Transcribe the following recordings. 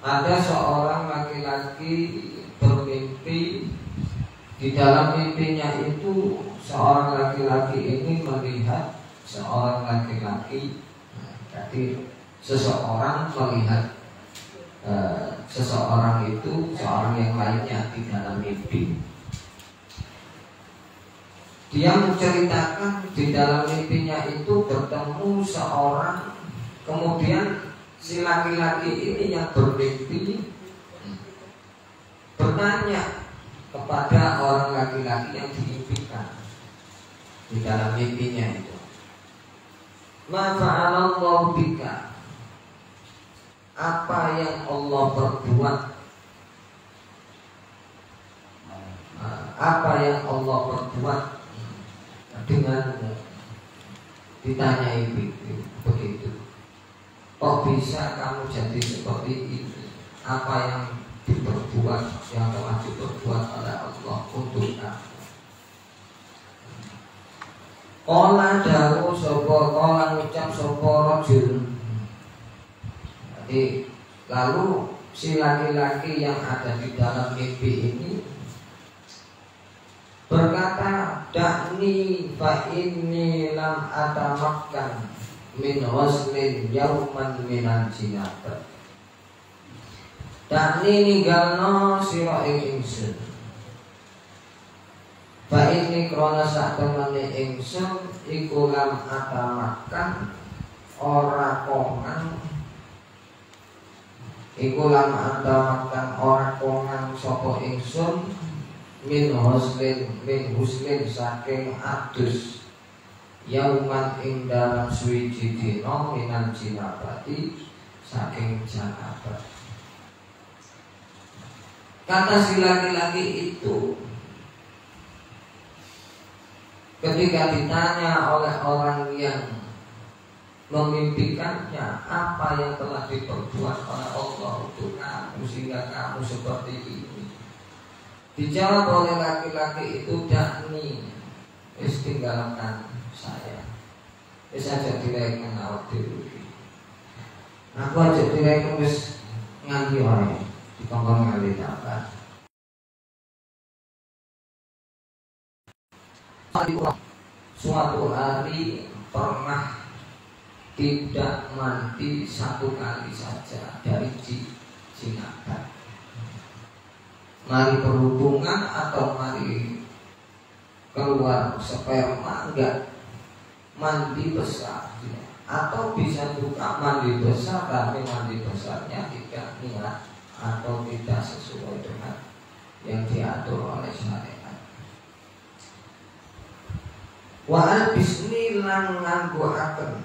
Ada seorang laki-laki bermimpi. Di dalam mimpinya itu seorang laki-laki ini melihat seorang laki-laki. Jadi seseorang melihat seseorang itu seorang yang lainnya di dalam mimpi. Dia menceritakan di dalam mimpinya itu bertemu seorang, kemudian si laki-laki ini yang bermimpi bertanya kepada orang laki-laki yang diimpikan di dalam mimpinya itu, "Ma fa'alallahu bika?" Apa yang Allah perbuat? Apa yang Allah perbuat denganmu? Ditanyai begitu. Kok bisa kamu jadi seperti ini? Apa yang diperbuat, yang telah diperbuat oleh Allah untuk kamu? Qala dawu sapa, qala ngucap sapa rajul. Jadi lalu si laki-laki yang ada di dalam mimpi ini berkata, "Da'ni fa inni lam atamakkan min ghuslin yauman minan jinabah." Da'ni ninggalno sira ing ingsun. Fa inni krana sak temene ingsun iku lam atamakkan ora kongang. Iku lam atamakkan ora kongang sapa ingsun min huslin saking adus yauman ing dalam suwiji dina minan jinabati saking janabah. Kata si laki-laki itu ketika ditanya oleh orang yang memimpikannya, apa yang telah diperbuat oleh Allah untuk kamu sehingga kamu seperti ini? Dijawab oleh laki-laki itu, "Da'ni, wis tinggalkan saya. Wis aja direken awak dhewe. Aku aja direken wis nganti wae dikongkon nganti dapat." Suatu hari pernah tidak mandi satu kali saja dari jinabah. Mari berhubungan atau mari keluar sperma, enggak mandi besar ya. Atau bisa juga mandi besar tapi mandi besarnya tidak niat atau tidak sesuai dengan yang diatur oleh syariat. Wa bismillah nganggoaken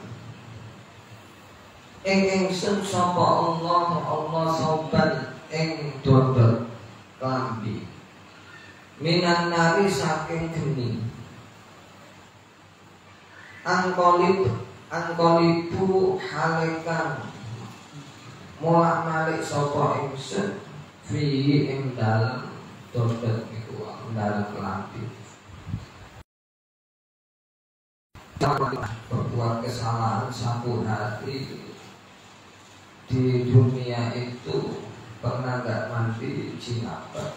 ingsun sapa Allah sauban ing dodot klambi minan nari saking geni angkolibu halekan mulak malik sapa ingsun fi ing dalem dodot iku dalem klambi. Berbuat kesalahan satu hari di dunia itu pernah gak mandi jinabah.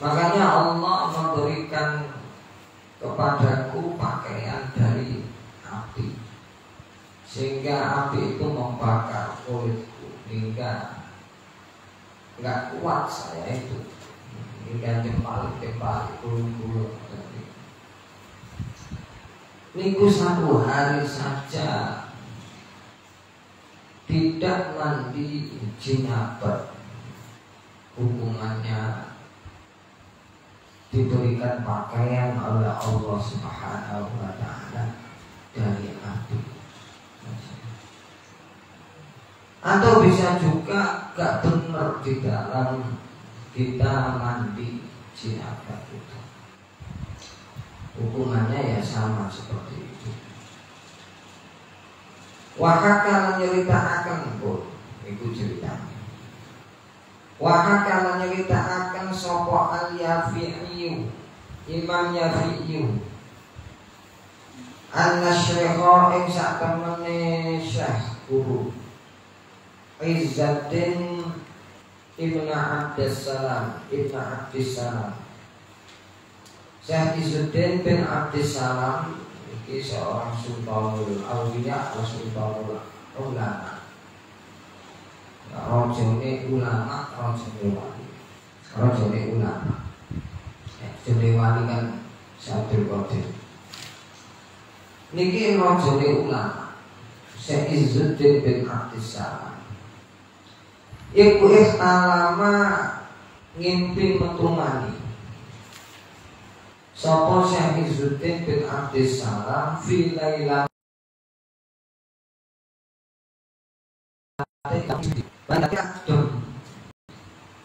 Makanya Allah memberikan kepadaku pakaian dari api, sehingga api itu membakar kulitku hingga gak kuat saya itu, hingga jempal-jempal bulu-bulu. Niku satu hari saja tidak mandi jinabah, hukumannya diberikan pakaian oleh Allah Subhanahu wa ta'ala dari api. Atau bisa juga gak benar di dalam kita mandi jinabah itu, hukumannya ya sama seperti itu. Wahakala nyeritakan pun itu ceritanya. Wahakala nyeritakan sopo al-Yafi'iyu, Imam Yafi'iyu, anna syekha ing sak temene syekh guru Izzuddin Ibn Abdissalam. Syekh Izzuddin bin Abdissalam ini seorang sultanul awliya atau sultanul ulama. Rajane ulama, rajane wali. Rajane ulama. Rajane wali kan Syabdul Qadir. Niki rajane ulama. Syekh Izzuddin bin Abdissalam. Iku ihtalama ngimpi metumani. Sapa Syekh Izzuddin bin Abdissalam fi lailatin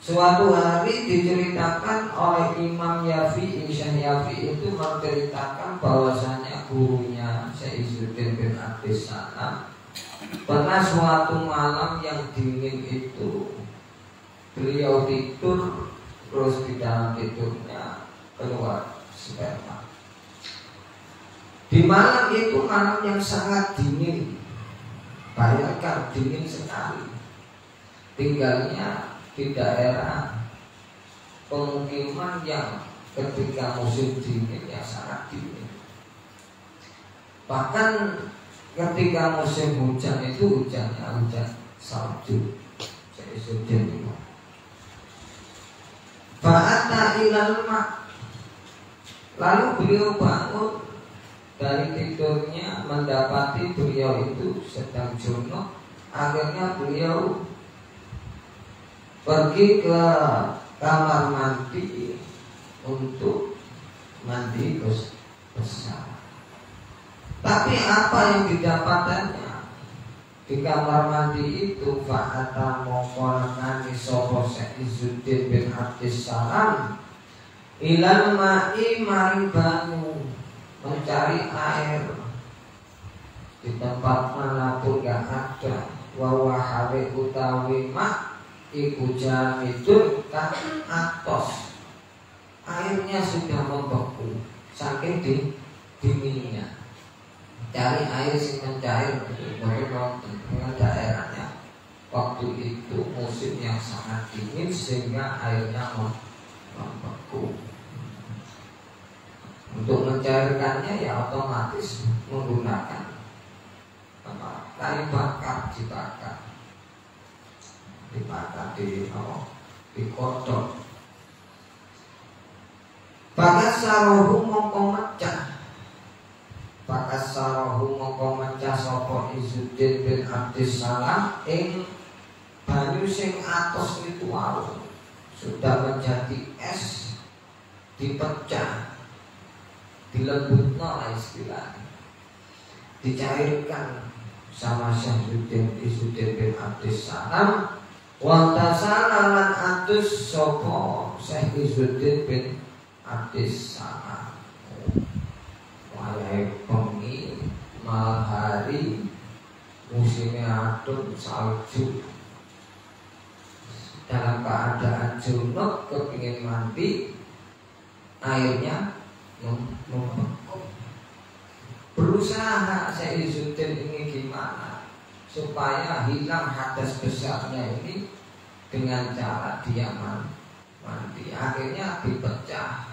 suatu hari diceritakan oleh Imam Yafi'i. Syekh Yafi'i itu menceritakan bahwasanya gurunya Syekh Izzuddin bin Abdissalam pernah suatu malam yang dingin itu beliau tidur, terus di dalam tidurnya keluar sperma. Di malam itu malam yang sangat dingin, bayangkan dingin sekali. Tinggalnya di daerah pemukiman yang ketika musim dingin yang sangat dingin. Bahkan ketika musim hujan itu hujannya hujan salju. Saya hujan itu. Fa'ata ilal ma'. Lalu beliau bangun dari tidurnya, mendapati beliau itu sedang junub. Akhirnya beliau pergi ke kamar mandi untuk mandi besar. Tapi apa yang didapatkannya di kamar mandi itu? Fa'ata mongkolakani sopo Syekh Izzuddin bin Abdissalam ilal ma'i maring banyu, mencari air di tempat manapun gak ada. Wawahale utawi ma' iku jamidun kan atos, airnya sudah membeku saking dinginnya. Cari air sing mencair dengan daerahnya. Waktu itu musim yang sangat dingin sehingga airnya membeku. Untuk mencairkannya ya otomatis menggunakan kayu bakar, dibakar dikodok. Bagas sarohu mongko mecah. Bagas sarohu mongko mecah sapa Izzuddin bin Abdissalam ing banyu sing atos itu wau sudah menjadi es, dipecah, dilembutno lah istilahnya, dicairkan sama Syekh Izzuddin bin Abdissalam. Wantasana lan atus sapa Syekh Izzuddin bin Abdissalam. Wayahe bengi malam hari musimnya adem salju, dalam keadaan junub kepingin mandi, airnya membeku. Berusaha Syekh Izzuddin ini gimana supaya hilang hadas besarnya ini dengan cara dia mandi. Akhirnya dipecah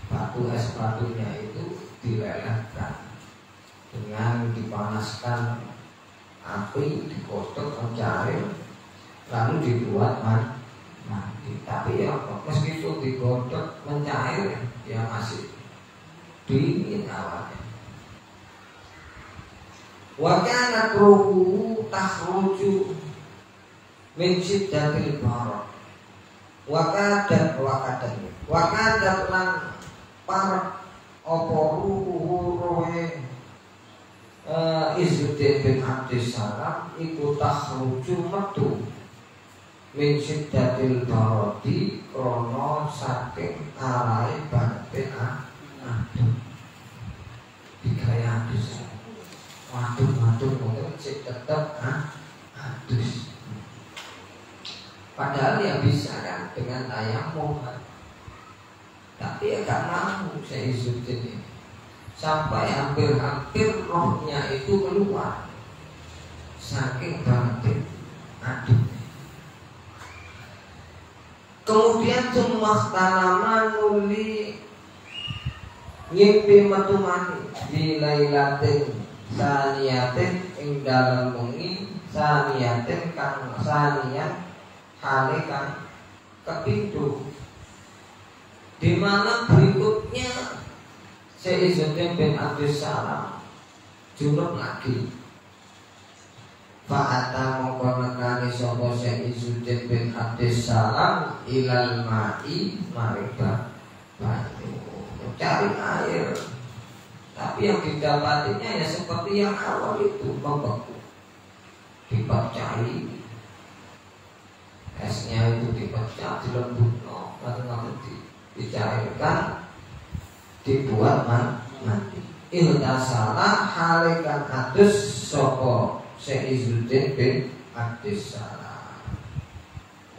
batu es batunya itu, dilelehkan dengan dipanaskan api, digodok mencair, lalu dibuat mandi. Tapi ya meskipun digodok mencair ya masih dingin awalnya. Wa kanat ruhu takhruju min syiddatil barad. Wa kadat lan par apa ruhu rohe Izzuddin bin Abdissalam iku takhruju metu min syiddatil baradi krana saking arahe batin adem. Digaya adus. Waduh mungkin cek tetap adus. Padahal ya bisa kan dengan tayamum. Tapi ya gak mampu Syekh Izzuddin ini. Sampai hampir rohnya itu keluar saking batin Kemudian Tumakhtanama nuli ngimpi metu mani di lailatin saniyatin ing dalem wengi saniyatin kang saniyan hale kang kepindho, di mana berikutnya Izzuddin bin Abdus Salam junub lagi. Fa'ata mongko nekani sapa Izzuddin bin Abdus Salam ilal ma'i maring banyu, cari air. Tapi yang didapatinya ya seperti yang awal itu, membeku, dipecai, esnya itu dipecah, dilembutno, lalu dicairkan, dibuat mati. Iltasala halekan atus sapa Izzuddin bin Abdus Salam.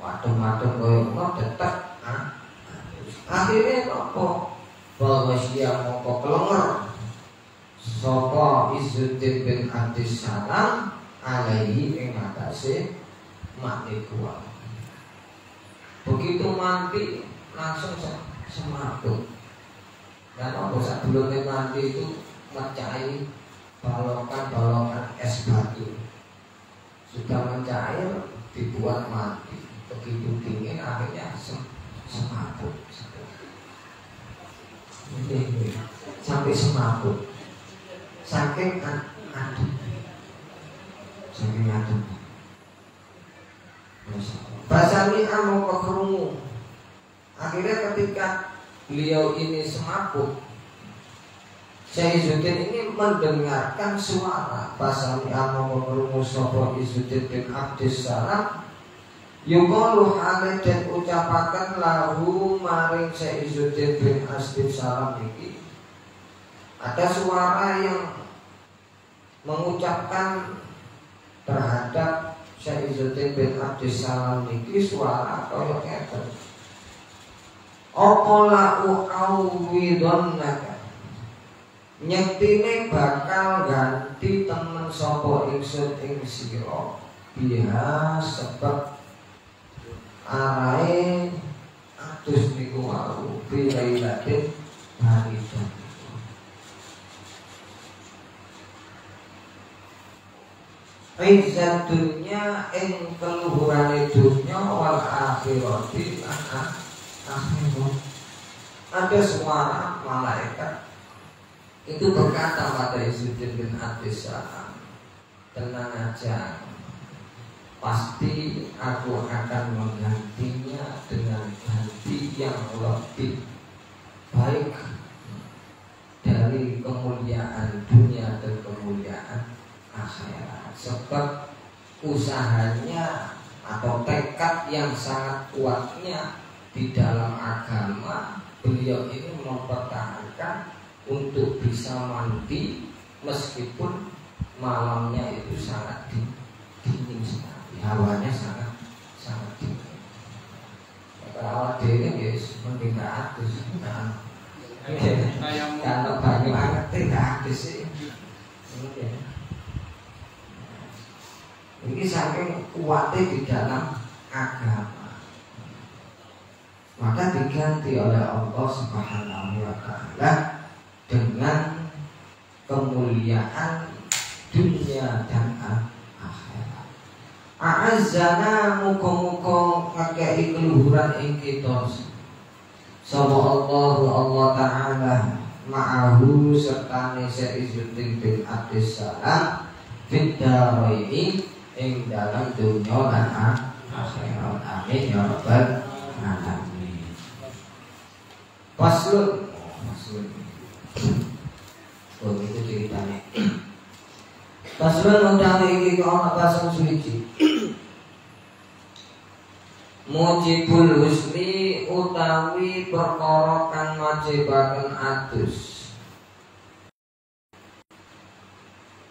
Waduh koyo ngono detek. Akhirnya apa? Bahwa siang mongko kelenger sapa Izzuddin bin Abdus Salam alaihi ing atase mati kuat. Begitu mati langsung semaput. Dan apa sebelumnya mati itu mencair balokan es batu. Sudah mencair dibuat mati. Begitu dingin akhirnya semaput. Sampai semaput. Saking adem. Saking adem. Basami amoko krungu. Akhirnya ketika beliau ini semaput, Izzuddin ini mendengarkan suara. Basami amoko krungu sapa Izzuddin bin Abdus Salam yuqalu hale den ucapaken lahu maring Izzuddin bin Abdus Salam iki. Ada suara yang mengucapkan terhadap Izzuddin bin Abdus Salam iki suara kaya ngeten. Apa lau awidonnaka, nyektine bakal ganti temen sapa ingsun ing sira biha sebab arahe atus niku wau bilailatin haridan. Izzat dunya ing keluhurane dunya wal akhirati akhirat. Ada suara malaikat itu berkata pada Izzuddin bin Abdus Salam, tenang aja, pasti aku akan menggantinya dengan ganti yang lebih baik dari kemuliaan dunia dan kemuliaan akhirat. Sebab usahanya atau tekad yang sangat kuatnya di dalam agama, beliau ini mempertahankan untuk bisa mandi meskipun malamnya itu sangat dingin sekali, hawanya sangat dingin. Kalau dia guys mending gak adus, kalau banyu anget tidak adus sih. Ini saking kuatnya di dalam agama, maka diganti oleh Allah Subhanahu wa Ta'ala dengan kemuliaan dunia dan akhirat. A'azzana muka-muka ngakei keluhuran ing kita sama Allah Ta'ala ma'ahu sertane Izzuddin bin Abdus Salam fiddaraini ing dalam dunia dan akhirat. Amin ya rabbal alamin. Paslun. Oh itu ceritanya. Paslun undang iki kok ana pasal suci. Mujibul husni utawi perkara kang majibaken adus.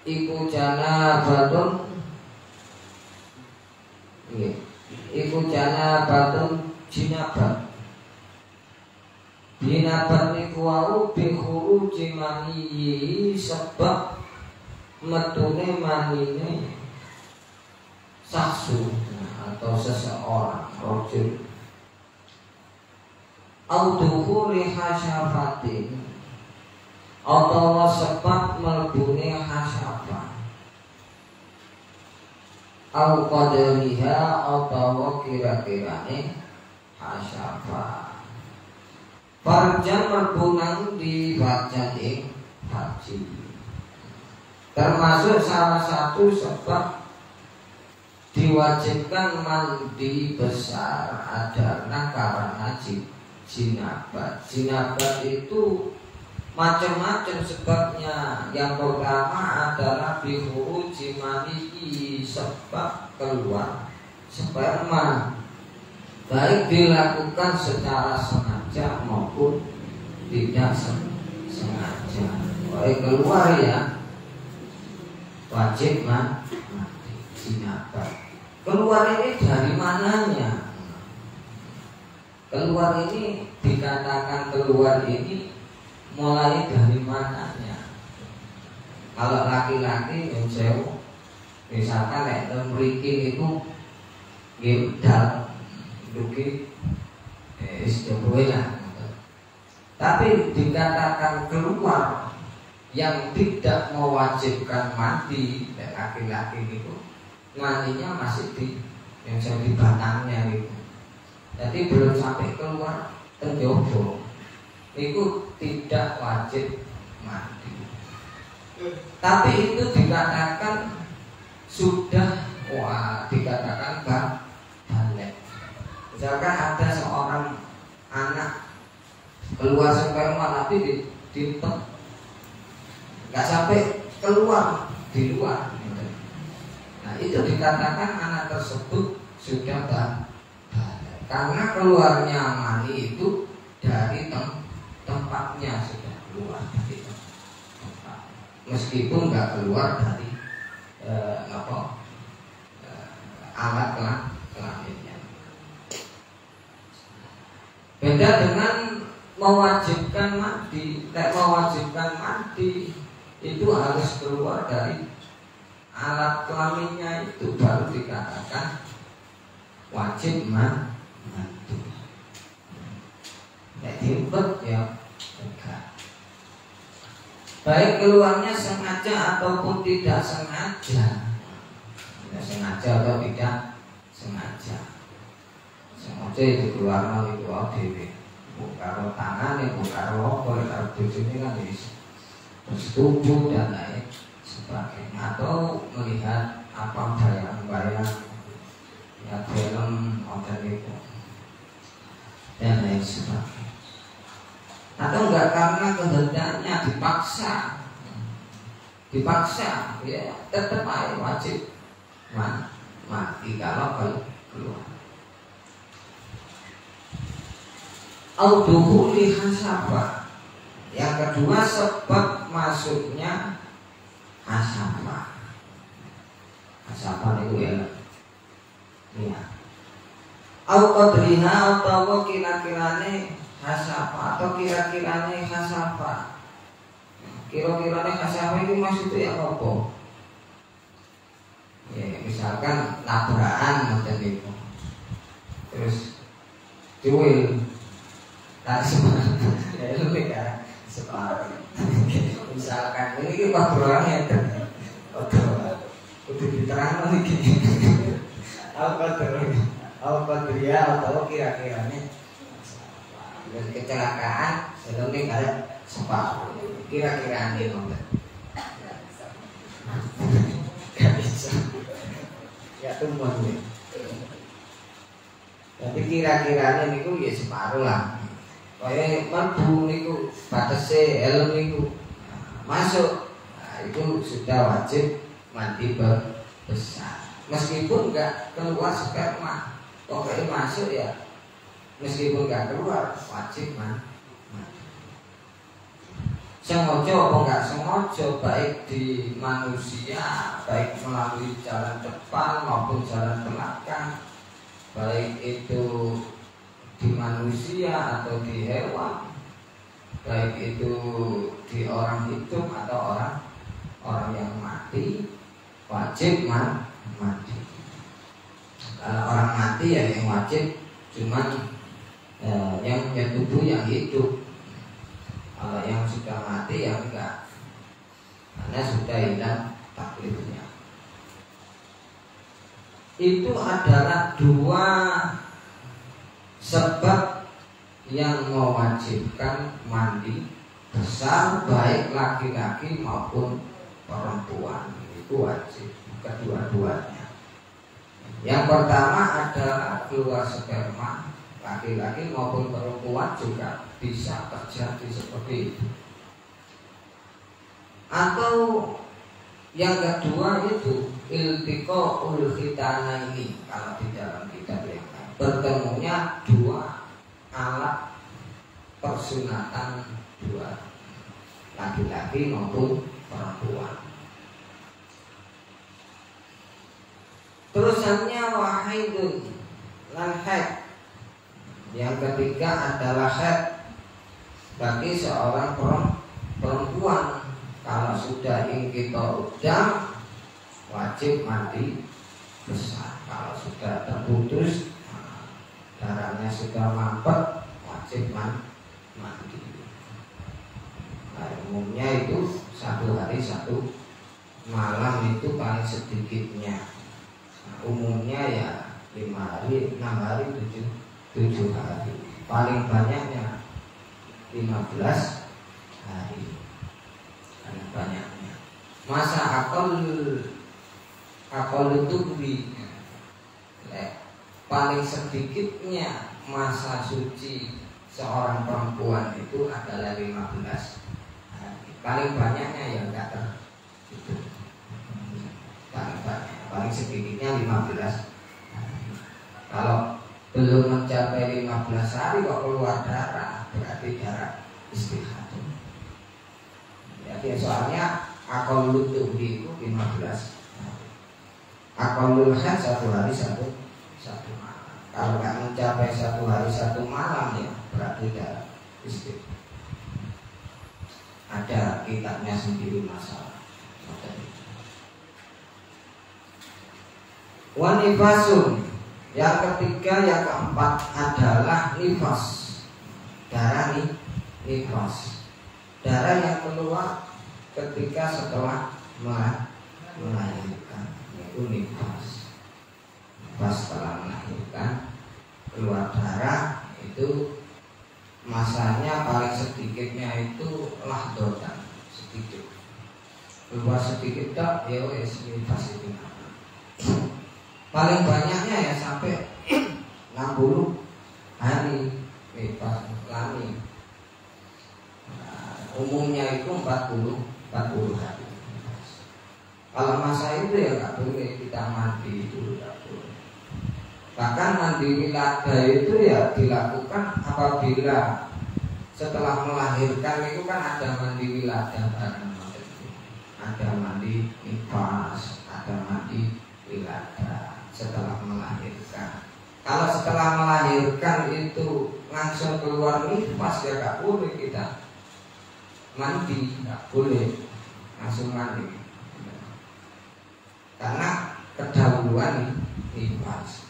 Iku janabatun. Nggih. Iku janabatun jinabat. Jinabat niku wau bi khuruji maniyi sebab metune manine saksu atau seseorang rojul Auduhuri hasyafatin utawa sebab melbune hasyafah au qadariha utawa kira-kirane hasyafah. Farjan melbunan di farjan ing farji, termasuk salah satu sebab diwajibkan mandi besar adalah karena jinabat. Jinabat itu macam-macam sebabnya. Yang pertama adalah bihuruji manihi, sebab keluar sperma, baik dilakukan secara sengaja maupun tidak sengaja. Baik keluar ya wajib mandi jinabat. Keluar ini dari mananya? Keluar ini dikatakan keluar ini mulai dari mananya? Kalau laki-laki jauh, misalkan kayak mriki itu gimdal duki lah. Tapi dikatakan keluar yang tidak mewajibkan mandi, laki-laki itu mandinya masih di yang di batangnya gitu. Jadi belum sampai keluar tenjobo, itu tidak wajib mandi. Tapi itu dikatakan sudah dikatakan balik. Misalkan ada seorang anak keluar sperma tapi diimpet, nggak sampai keluar di luar. Nah itu dikatakan anak tersebut sudah balik, karena keluarnya mani itu dari tempatnya, sudah keluar dari tempat, meskipun nggak keluar dari alat kelaminnya. Beda dengan mewajibkan mandi. Mewajibkan mandi itu harus keluar dari alat kelaminnya, itu baru dikatakan wajib mandi. Nek diimpet ya enggak. Baik keluarnya sengaja ataupun tidak sengaja. Tidak sengaja atau tidak sengaja. Sengaja itu keluar melalui dewe. Karo tangan, karo apa, karo bojone kan bisa bersetubuh dan lain sebagainya, atau melihat apa bayang-bayang ya film model itu dan lain sebagainya, atau enggak karena kehendaknya dipaksa ya tetap aja wajib mati kalau keluar. Auduhuli hasafah. Yang kedua sebab masuknya hasafah. Hasafah itu ya. Au qadriha atau kira-kirane hasafah atau kira-kirane hasafah. Kira-kirane hasafah itu maksudnya apa? Ya, misalkan tabrakan macam itu. Terus cuil tak separuh. Misalkan ini kita berorangnya udah diterang lagi. Apa dia atau kira-kiranya kecelakaan sebelumnya kayak separuh. Kira-kira ini gak bisa. Ya tumbuh nih. Tapi kira-kiranya ini ya separuh lah. Kayak mampu niku batase helm niku masuk, nah, itu sudah wajib mandi besar. Meskipun enggak keluar sperma, pokoknya masuk ya. Meskipun enggak keluar wajib mandi. Sengaja apa enggak sengaja, baik di manusia, baik melalui jalan depan maupun jalan belakang, baik itu di manusia atau di hewan, baik itu di orang hidup atau orang yang mati, wajib mandi. Kalau orang mati ya yang wajib cuman yang punya tubuh yang hidup. Kalau yang sudah mati ya enggak, karena sudah hilang taklifnya. Itu adalah dua sebab yang mewajibkan mandi besar baik laki-laki maupun perempuan. Itu wajib kedua-duanya. Yang pertama adalah keluar sperma, laki-laki maupun perempuan juga bisa terjadi seperti itu. Atau yang kedua itu iltiqaul khitanaini, kalau di dalam kitab yang lain bertemunya dua alat persunatan, dua laki-laki maupun perempuan. Terusannya wahidun lan haid. Yang ketiga adalah haid bagi seorang perempuan. Kalau sudah ingkito jam wajib mandi besar. Kalau sudah terputus darahnya sudah mampet wajib mandi. Nah, umumnya itu 1 hari 1 malam itu paling sedikitnya. Nah, umumnya ya 5 hari, 6 hari, 7 hari. Paling banyaknya 15 hari. Banyaknya masa akal itu paling sedikitnya masa suci seorang perempuan itu adalah 15 hari. Paling banyaknya ya enggak itu. Paling sedikitnya 15 hari. Kalau belum mencapai 15 hari kok keluar darah, berarti darah istihad. Jadi soalnya akal lutuh itu 15 hari. Akal lutuh 1 hari 1 malam. Kalau nggak mencapai 1 hari 1 malam ya berarti darah istihad. Ada kitabnya sendiri masalah. Wanifasun. Yang ketiga, yang keempat adalah nifas. Darah nifas. Darah yang keluar ketika setelah melahirkan, itu nifas. Nifas setelah melahirkan keluar darah itu masanya paling sedikitnya itu lahdotan, sedikit. Keluar sedikit tak, ya wes nifas itu. Paling banyaknya ya sampai 60 hari nifas lami. Umumnya itu 40 hari. Kalau masa itu ya nggak boleh kita mandi itu, nggak boleh. Bahkan mandi wilada itu ya dilakukan apabila setelah melahirkan itu kan ada mandi wilada bareng, ada mandi nifas, ada mandi wilada setelah melahirkan. Kalau setelah melahirkan itu langsung keluar nifas ya nggak boleh kita mandi, nggak boleh langsung mandi karena kedahuluan nifas.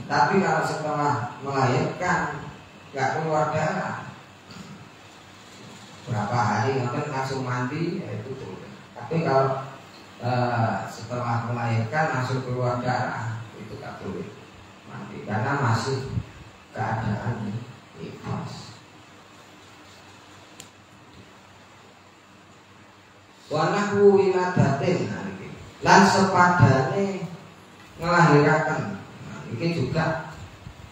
Tapi kalau setelah melahirkan nggak keluar darah berapa hari mungkin langsung mandi ya itu boleh. Tapi kalau setelah melahirkan langsung keluar darah itu nggak boleh mandi karena masih keadaan nifas. Wanahu wiladatin lan sepadane ngelahiraken. Nah, ini juga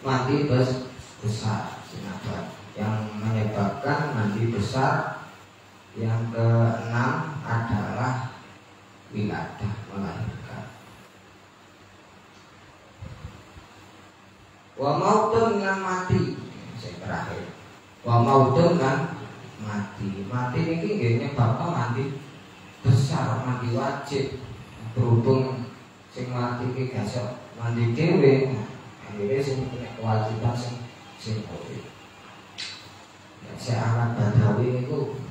mandi besar sinabat yang menyebabkan mandi besar. Yang keenam adalah wiladah, melahirkan. Wa mautun lan mati. Yang terakhir. Wa mautun lan mati. Mati ini nggih bapak mandi besar, mandi wajib. Berhubung sing mati iki gasok mandi dhewe, akhirnya sing punya kewajiban sing boleh. Syekh Ahmad Badawi itu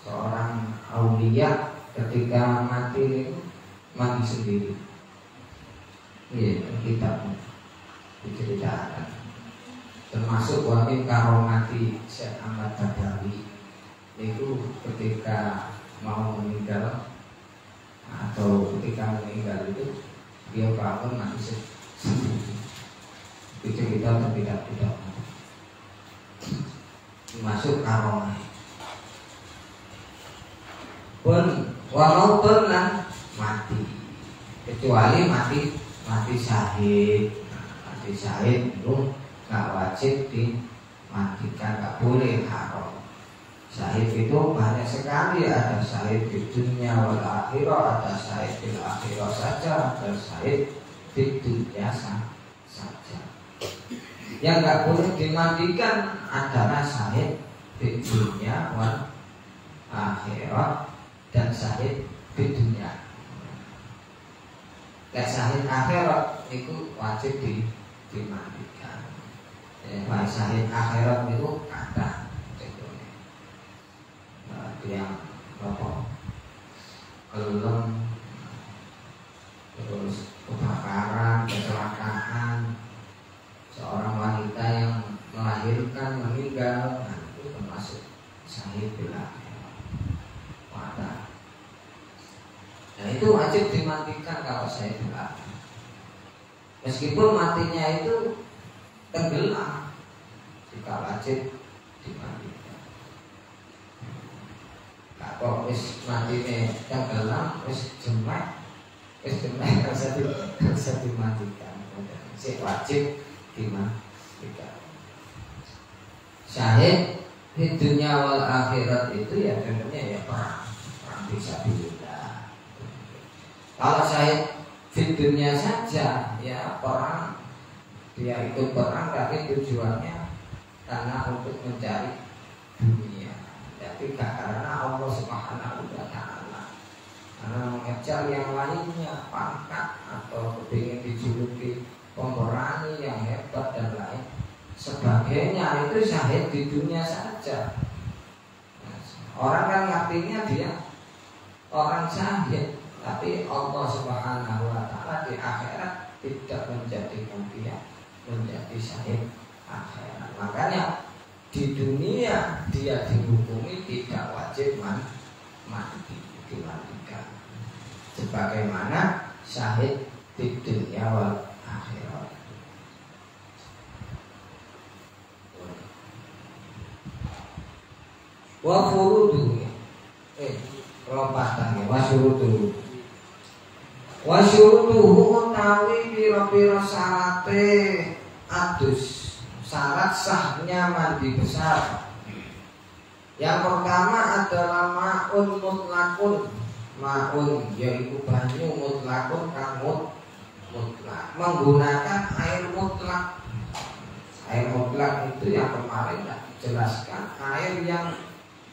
seorang aulia, ketika mati itu mandi sendiri. Iya, kitab diceritakan. termasuk wamin karomati Syekh Ahmad Badawi itu ketika mau meninggal atau ketika meninggal itu dia bangun masih sendiri. Itu kita tidak masuk karomah. Pun walau pernah mati, kecuali mati syahid. Mati syahid itu nggak wajib dimatikan, nggak boleh haram. Syahid itu banyak sekali, ada syahid di dunia wal akhirah, ada syahid di akhirah saja, ada syahid di dunia saja. Yang nggak boleh dimandikan adalah syahid di dunia wal akhirah dan syahid di dunia. Kayak syahid akhirat itu wajib dimandikan. Syahid akhirat itu kata yang kelem, terus kebakaran, kecelakaan, seorang wanita yang melahirkan meninggal, nah, itu termasuk syahid bila mata. Nah itu wajib dimatikan kalau syahid bila. Meskipun matinya itu tenggelam, juga wajib dimandikan. Kok wis matine tenggelam, wis jemek harus dimatikan. Si wajib dimatikan. Syahid di dunia wal akhirat itu ya contohnya ya perang fisabilillah. Kalau syahid di dunia saja ya perang, dia ikut perang tapi tujuannya karena untuk mencari dunia. Tapi karena Allah Subhanahu wa Ta'ala, karena mengejar yang lainnya, pangkat atau ingin dijuluki pemberani yang hebat dan lain sebagainya, itu syahid di dunia saja. Orang kan ngertinya dia orang syahid, tapi Allah Subhanahu wa Ta'ala di akhirat tidak menjadikan dia menjadi syahid akhirat. Makanya di dunia dia dihukumi tidak wajib dimandikan, sebagaimana syahid di dunia wal akhirat. Wa furudu rompatan wa syurutu utawi pira-pira syarate adus syarat sahnya mandi besar. Yang pertama adalah ma'un mutlakun. Ma'un yaitu banyu, mutlakun kang mutlak, menggunakan air mutlak. Air mutlak itu yang kemarin dijelaskan, air yang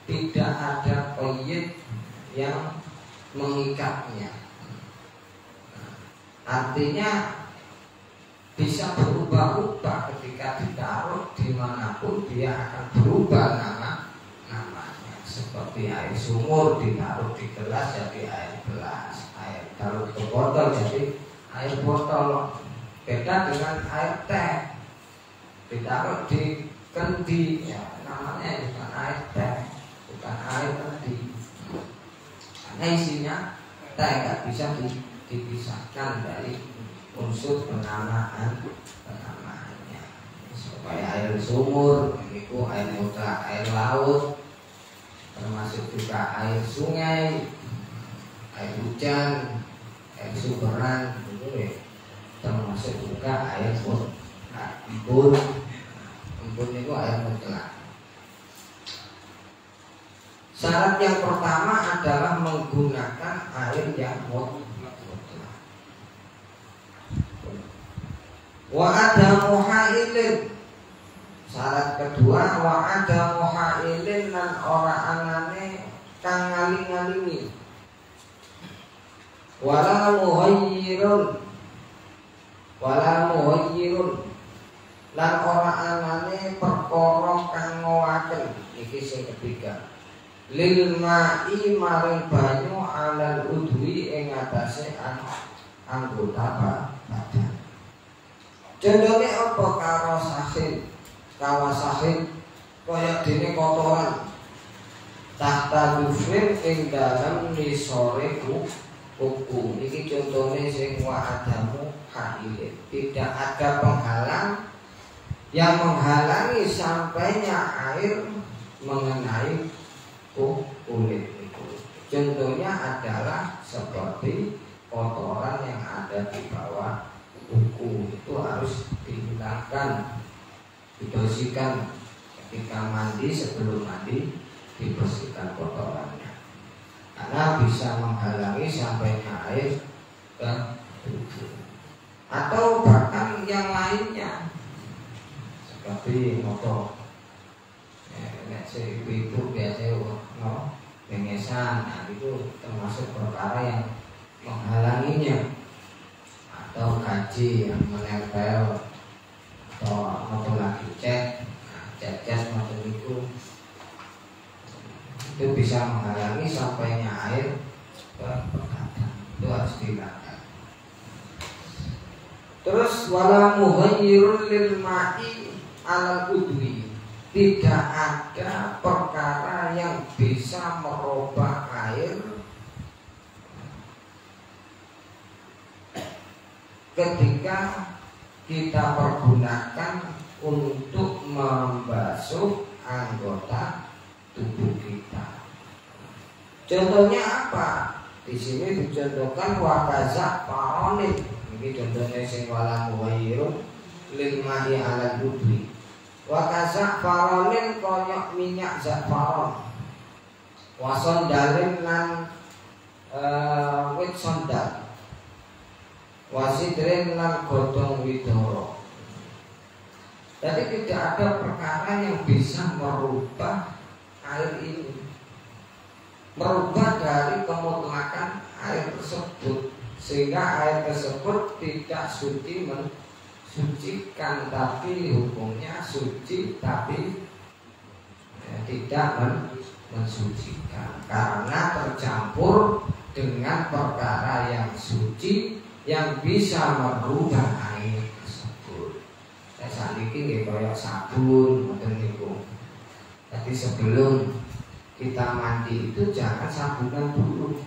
tidak ada qayyid yang mengikatnya. Artinya bisa berubah-ubah ketika ditaruh dimanapun, dia akan berubah namanya. Seperti air sumur ditaruh di gelas jadi air gelas, air taruh ke botol jadi air botol. Beda dengan air teh, ditaruh di kendi, ya, namanya bukan air teh, bukan air kendi. Karena isinya teh nggak bisa dipisahkan dari unsur penamaannya. Supaya air sumur itu air mutlak, air laut, termasuk juga air sungai, air hujan, air sumberan, itu ya, termasuk juga air embun. Embun itu air mutlak. Syarat yang pertama adalah menggunakan air yang mutlak. Wa ada muhailin. Syarat kedua wa ada muhailin lan ora anane kang ngaling-ngalingi. Wala muhayyirun lan ora anane perkara kang ngowaken. Iki sing ketiga. Lil ma'i maring banyu alal udwi ing atase anggota badan. Contohnya apa karo kawasahin kaya dene kotoran tahta dufrin ing dalam nisore kuku. Iki contohnya sing wa adamu hailin. Tidak ada penghalang yang menghalangi sampainya air mengenai kulit itu. Contohnya adalah seperti kotoran yang ada di bawah kuku, itu harus dihilangkan, dibersihkan ketika mandi. Sebelum mandi dibersihkan kotorannya, karena bisa menghalangi sampainya air ke tubuh. Atau bahkan yang lainnya seperti motor, itu biasanya pengesan, nah itu termasuk perkara yang menghalanginya. Atau gaji yang menempel, atau motor lagi cat motor itu bisa menghalangi sampainya air ke perkataan. Itu harus dihilangkan. Terus wala mughayyirun lil ma'i alal udwi. Tidak ada perkara yang bisa merubah air ketika kita pergunakan untuk membasuh anggota tubuh kita. Contohnya apa? Di sini dicontohkan wakaza faronit. Ini contohnya sing wala muwayyirun lil ma'i ala udwi. Wakaza faronin koyok minyak zafaron. Wasondalin lan wit sondal. Wasidrin lan godhong widoro. Jadi tidak ada perkara yang bisa merubah air ini, merubah dari kemutlakan air tersebut, sehingga air tersebut tidak suci mensucikan, tapi hukumnya suci tapi tidak mensucikan karena tercampur dengan perkara yang suci yang bisa merubah air tersebut. Saat ini kayak sabun ngoten niku. Jadi sebelum kita mandi itu jangan sabunan dulu.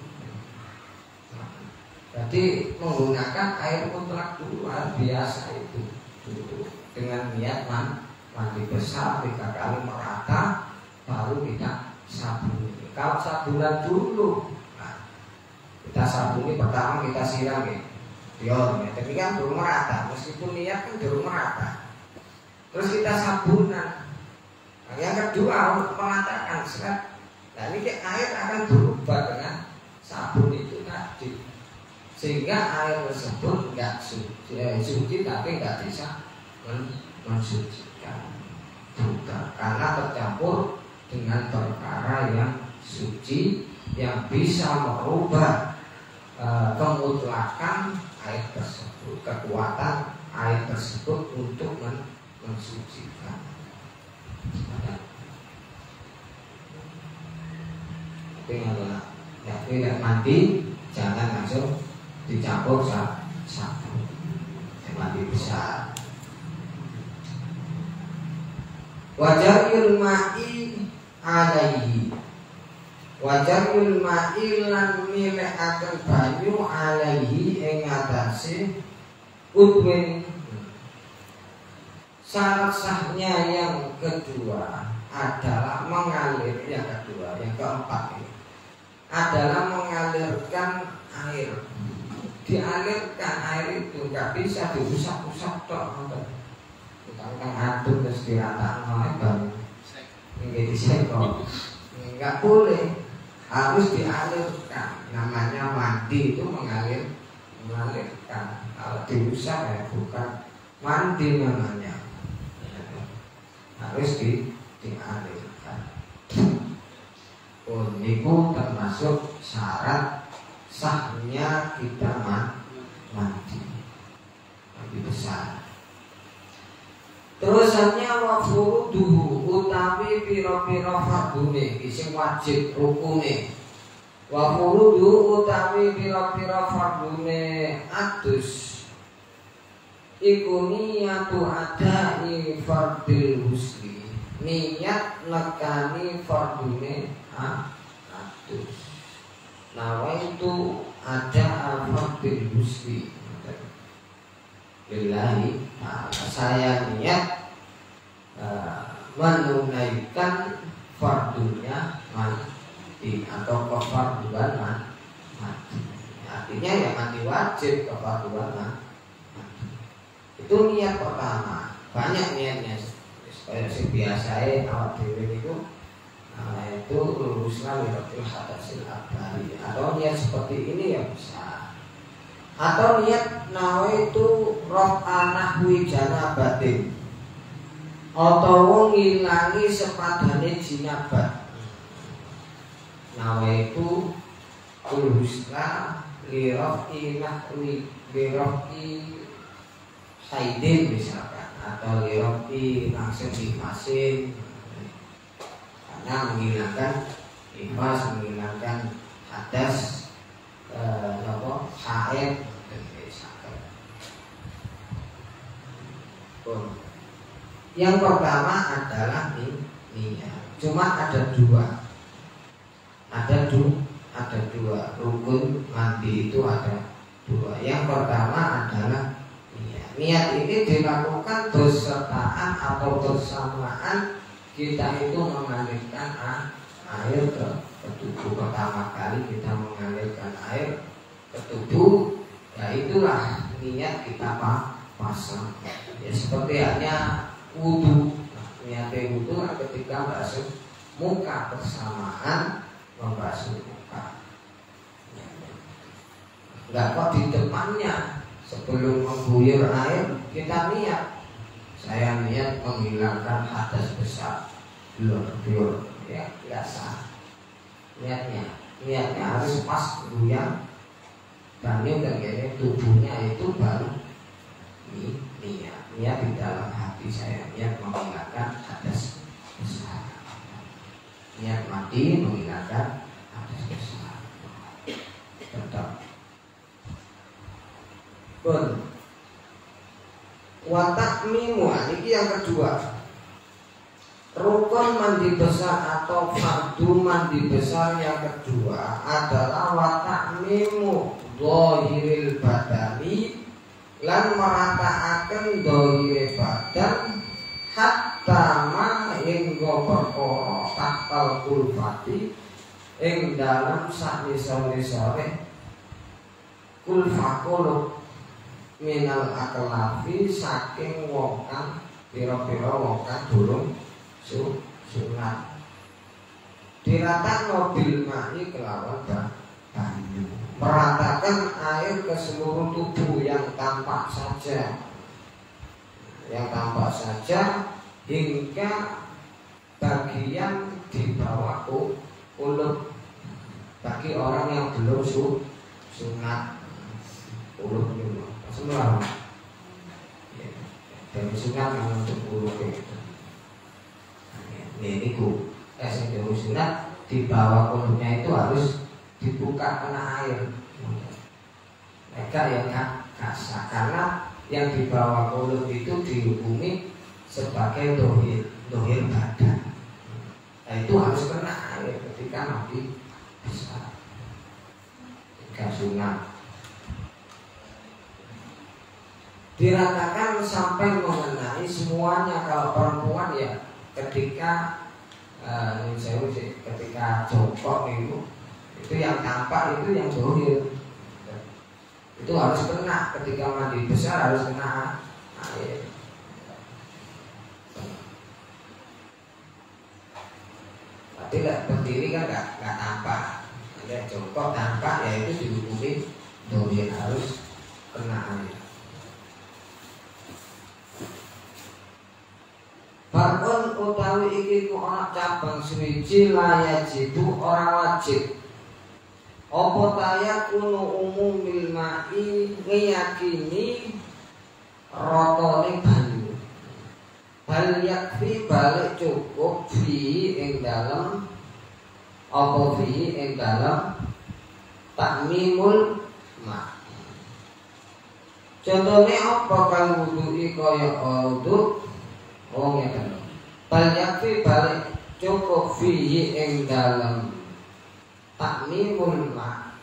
Jadi menggunakan air mutlak dulu, air biasa itu dulu, dengan niat mandi besar 3 kali merata, baru kita sabuni. Kalau sabunan dulu, nah, kita sabuni pertama kita siram ya. Tapi kan belum merata, meskipun niat kan belum merata. Terus kita sabunan. Nah, yang kedua mengatakan serat. Nah ini air akan berubah dengan sabun itu tadi, sehingga air tersebut nggak suci tapi nggak bisa mensucikan juga, karena tercampur dengan perkara yang suci yang bisa merubah kemutlakan air tersebut, kekuatan air tersebut untuk mensucikan. Tapi kalau mandi jangan langsung dicampur sabun. Mandi besar. Wajarul ma'i alaihi. Wajarul ma'i lan milekaken banyu alaihi ing atase udwin. Syarat sahnya yang kedua adalah mengalir. Yang kedua, yang keempat ini adalah mengalirkan air. Dialirkan air itu nggak bisa diusap-usap tok, kita aduk terus dirataan baru ini disekol, nggak boleh, harus dialirkan. Namanya mandi itu mengalirkan. Kalau diusap ya bukan mandi namanya, harus dialirkan. Itu termasuk syarat sahnya kita mandi besar. Terusannya wafuruduhu utawi piro-piro fardune sing wajib rukune. Wafuruduhu utawi piro-piro fardune adus iku niyatu adai fardil husli, niat nekani fardune adus. Nawaitu ada fardil husli lillahi ta'ala, saya niat menunaikan fardunya mati atau kefarduan mati. Artinya ya mati wajib, kefarduan mati. Itu niat pertama. Banyak niatnya. Kayak biasanya awak dewe itu luluslah miratul hadasil akbari. Atau niat seperti ini ya bisa. Atau niat nawaitu roh'anah wijana batin, atau ngilangi sepadane jinabat. Nawaitu kulhusna liroh'i nahwi liroh'i saidin misalkan, atau liroh'i langsung ifasin, karena menghilangkan ifas, menghilangkan hadas, haid. Yang pertama adalah niat. Cuma ada dua. Ada dua rukun mandi itu ada dua. Yang pertama adalah niat. Niat ini dilakukan bersertaan atau bersamaan kita itu mengalirkan air ke tubuh. Pertama kali kita mengalirkan air ke tubuh, ya itulah niat kita pasang. Ya seperti hanya wudu. Niat wudu ketika basuh muka bersamaan membasuh muka. Enggak kok di depannya sebelum mengguyur air kita niat. Saya niat menghilangkan hadas besar, blur, ya biasa. Niatnya harus pas guyang banyu dan gini tubuhnya itu baru niat di dalam hati saya niat menghilangkan hadas besar. Niat mati menghilangkan hadas besar. Tetap. Pun watakmimu, ini yang kedua. Rukun mandi besar atau fardu mandi besar yang kedua adalah watakmimu dhahiril badani, lan merataaken dhahire badan hatta ma ing perkara takal kulfati ing dalam saknisore kulfa kulub minal aklafi saking wong kang pira-pira wong kang durung sunat. Diratakan bil ma'i kelawan banyu, meratakan air ke seluruh tubuh yang tampak saja, hingga bagian di bawah kulub bagi orang yang belum sunat. Kulub itu semua dari sunat yang untuk kulub itu. Ini yang sunat di bawah kulubnya itu harus dibuka kena air. Mereka yang kasar karena yang di bawah kulub itu dihukumi sebagai dohir badan. Nah, itu harus kena air ketika mandi besar. Ketika sunat diratakan sampai mengenai semuanya. Kalau perempuan ya ketika ketika jongkok itu yang tampak itu yang dohir, itu harus kena. Ketika mandi besar harus kena air. Tapi berdiri kan nggak tampak, ada jongkok tampak, ya itu dihukumi dohir, harus kena air. Bakun utawi iki ku ana cabang suwiji layajitu ora wajib. Apa taya kuno umumil ma'i ngiyakini rotone banyu. Bal yakfi balik cukup fi ing dalem apa fi ing dalem takmimul ma'. Contohnya apa kang wudu'i kaya wudu? Oh ngeten. Bal yakfi balik cukup fihi ing dalem takmimul ma.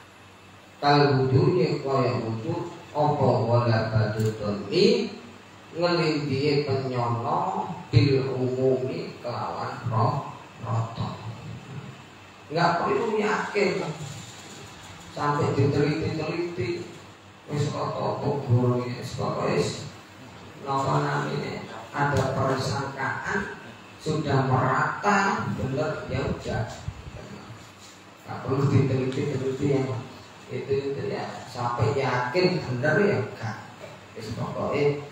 Kal wudu'i kaya wudu apa wala badutuni ngelindhi penyono bil umumi kelawan roto. Enggak perlu yakin sampai diteliti-teliti wis kok guru wis napa namanya ada persangkaan sudah merata benar ya udah nggak perlu diteliti yang itu ya sampai yakin benar ya enggak wis pokoknya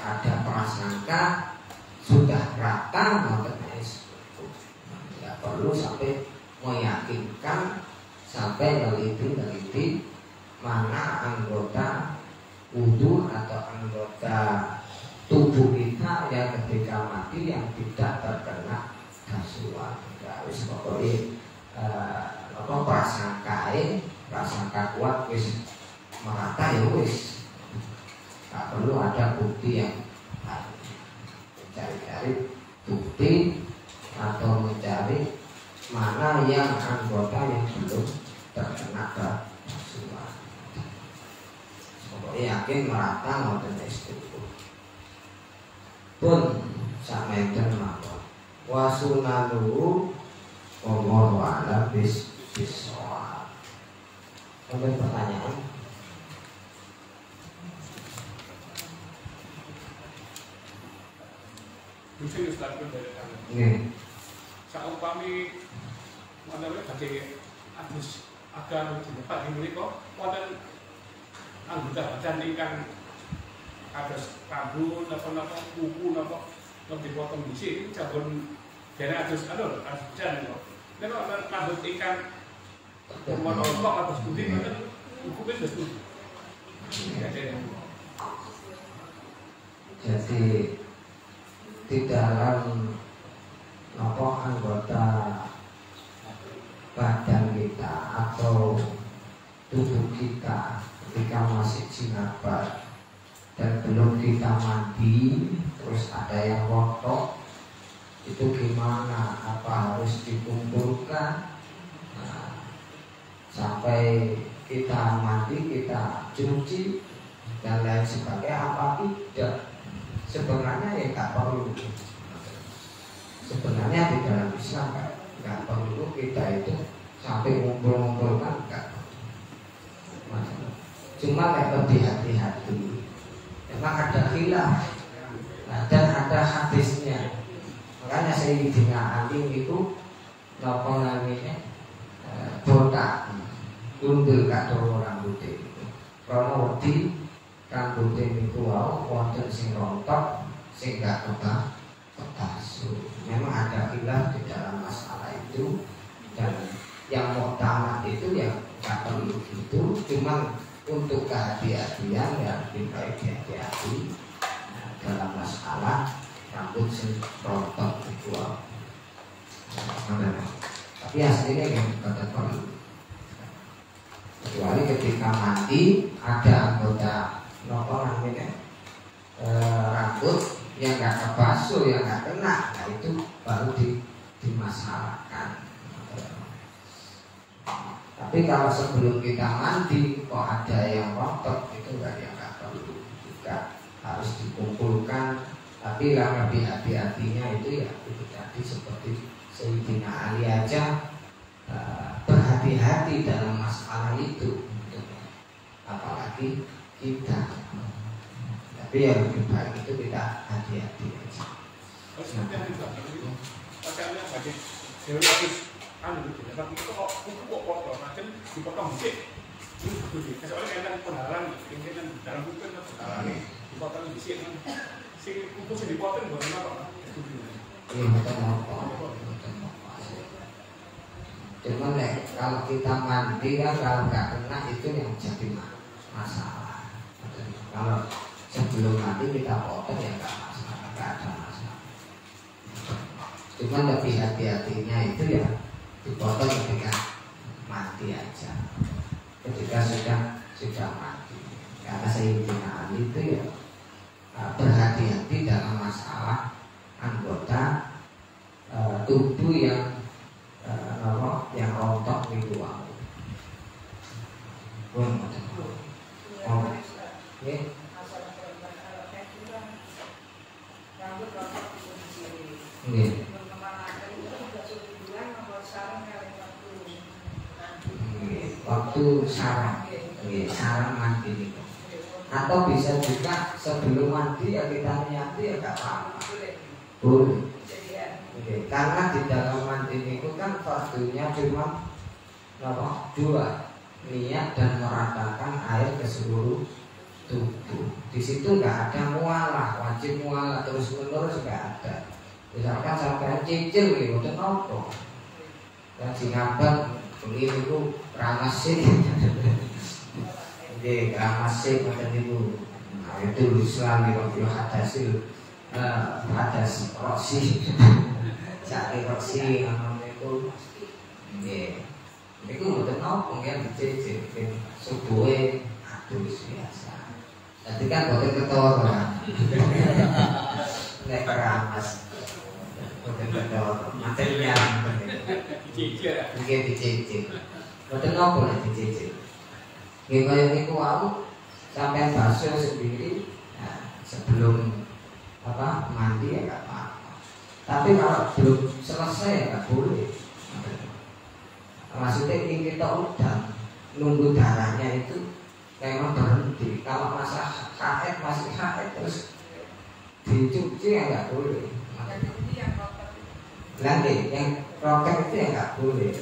ada prasangka sudah rata maka nggak perlu sampai meyakinkan sampai neliti mana anggota wudhu atau anggota tubuh kita yang ketika mati yang tidak terkena kasual. Wis pokoknya prasangka kuat wis merata ya wis. Tak perlu ada bukti yang mencari-cari bukti atau mencari mana yang anggota yang belum terkena kasual. Pokoknya yakin merata ngoten istiqo. Pun samenten mawon. Wa sunanuhu wallahu a'lam bis-bissawab. Mungkin pertanyaan. Mungkin Ustaz dari kami. Nggih. Saumpami menawi badhe adus agar dilepat menika wonten anggota badan ingkang kados rambut napa-napa kuku napa dipotong dhisik sampun derek adus jan kok. Nek ana rambut ingkang monokok atus putih ngoten kuku wis putih. Jadi di dalam anggota badan kita atau tubuh kita ketika masih jinabat dan belum kita mandi terus ada yang rontok itu gimana? Apa harus dikumpulkan sampai kita mandi, kita cuci dan lain sebagainya? Apa tidak? Sebenarnya ya nggak perlu. Sebenarnya di dalam Islam nggak perlu kita itu sampai ngumpul-ngumpulkan, nggak. Cuma lebih hati-hati. Memang ada khilaf dan ada hadisnya. Makanya Sayyidina Ali itu napa namanya botak gundul kathah rambutnya itu. Karena wedi rambutnya itu wonten sing rontok, sing gak kebasuh. Memang ada khilaf di dalam masalah itu dan yang muktamad itu ya gak perlu itu, cuman untuk kehati-hatian ya lebih baik hati-hati dalam masalah rambut sing rontok itu. Tapi aslinya yang kata perlu, kecuali ketika mati ada anggota namanya rambut yang nggak kebasuh, yang nggak kena, nah itu baru dimasalahkan. Tapi kalau sebelum kita mandi kok ada yang rontok itu nggak perlu juga, harus dikumpulkan. Tapi yang lebih hati-hatinya itu ya itu tadi seperti Sayyidina Ali aja berhati-hati dalam masalah itu, apalagi kita. Tapi yang lebih baik itu kita hati-hati aja. Dipotong dikit, soalnya enak penaran, ini kan dalam bukan dipotong dikit, si kuku sih dipotong buat apa? Cuman kalau kita mandi kan kalau nggak kena itu yang jadi masalah. Kalau sebelum mandi kita potong ya nggak masalah, nggak ada masalah. Cuman lebih hati-hatinya itu ya dipotong ketika mati aja, ketika sudah mati, karena Sayyidina mandi itu ya berhati-hati dalam masalah anggota tubuh yang rontok di luar. Waktu sarang mandi itu, atau bisa juga sebelum mandi ya kita niati ya gak apa-apa, boleh. Karena di dalam mandi itu kan fardunya cuma dua, niat dan meratakan air ke seluruh tubuh. Di situ nggak ada mualah, wajib mualah terus menerus nggak ada. Misalkan sampai cicil gitu, itu nopo. Dan Singapura begini itu ramasin, jadi ramasin macam itu. Nah itu Islam di hadasil hadas roksi, cari roksi namanya itu. Itu betul nopo yang dicicil, subuhe aduh biasa. Tadi kan boten ketor kan. Nek keramas. Boten ketor, materinya dicicil. Nggih dicicil. Boten nopo nek dicicil. Nggih kaya niku wau sampean basuh sendiri sebelum mandi ya enggak apa-apa. Tapi kalau belum selesai ya enggak boleh. Maksudnya ini kita udah nunggu darahnya itu memang berhenti. Kalau masa haid masih haid terus dicuci ya nggak boleh. Nanti yang roket itu ya nggak boleh.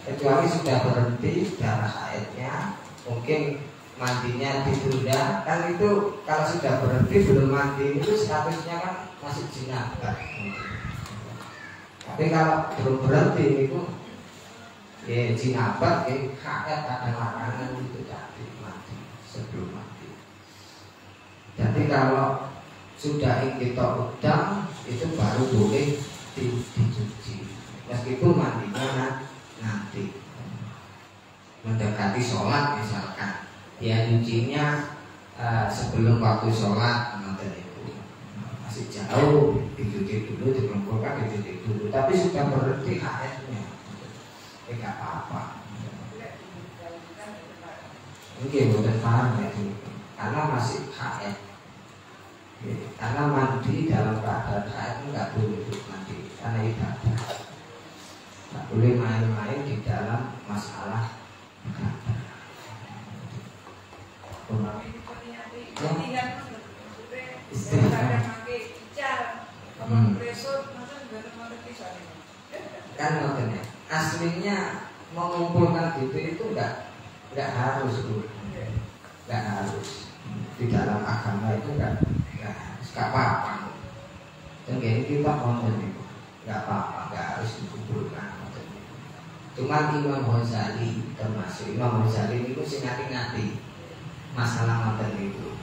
Kecuali sudah berhenti darah haidnya, mungkin mandinya ditunda. Kan itu kalau sudah berhenti belum mandi itu statusnya kan masih jinabah. Tapi kalau belum berhenti itu ya jinabah, haid ada larangan itu tadi mandi sebelum mandi. Jadi kalau sudah kita udang itu baru boleh dicuci, meskipun mandinya nanti mendekati sholat misalkan, ya nyucinya sebelum waktu sholat itu masih jauh, dicuci dulu, dikumpulkan, dicuci dulu. Tapi sudah berhenti haidnya, nggak apa-apa. Mungkin udah paham ya, karena masih haid. Karena mandi dalam keadaan haid nggak boleh mandi, karena ibadah. Nggak boleh main-main di dalam masalah ibadah. Kan makanya aslinya mengumpulkan gitu itu nggak harus, nggak harus. Di dalam agama itu nggak apa-apa. Dan kayak kita konten itu nggak apa-apa, nggak harus dikumpulkan. Cuma Imam Ghazali termasuk Imam Ghazali itu sing ngati-ngati masalah konten itu.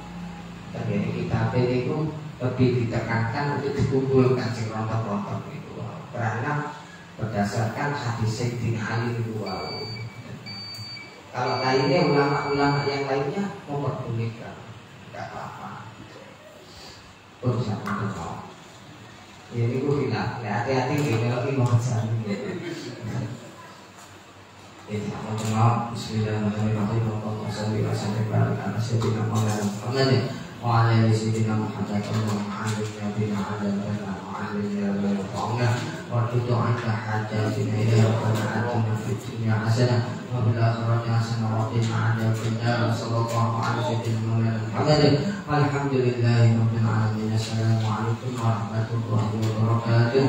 Dan kayak kita itu lebih ditekankan untuk dikumpulkan sing rontok-rontok itu, karena berdasarkan hadis Sayyidina Ali itu. Kalau lainnya ulama-ulama yang lainnya memperbolehkan, nggak apa-apa. Urusan Allah. Ini gue bilang, hati-hati kalau Imam Ghazali. Sama-sama. Bismillahirrahmanirrahim. Allahumma shalli wa sallim ala sayyidina Muhammad wa ala ali sayyidina Muhammad wa ala nabiyina وارض عنك حاجاتنا يا ربنا آتنا في الدنيا حسنة وفي الآخرة حسنة وقنا عذاب النار صلى الله على سيدنا مولانا محمد والحمد لله رب العالمين. السلام عليكم ورحمة الله وبركاته.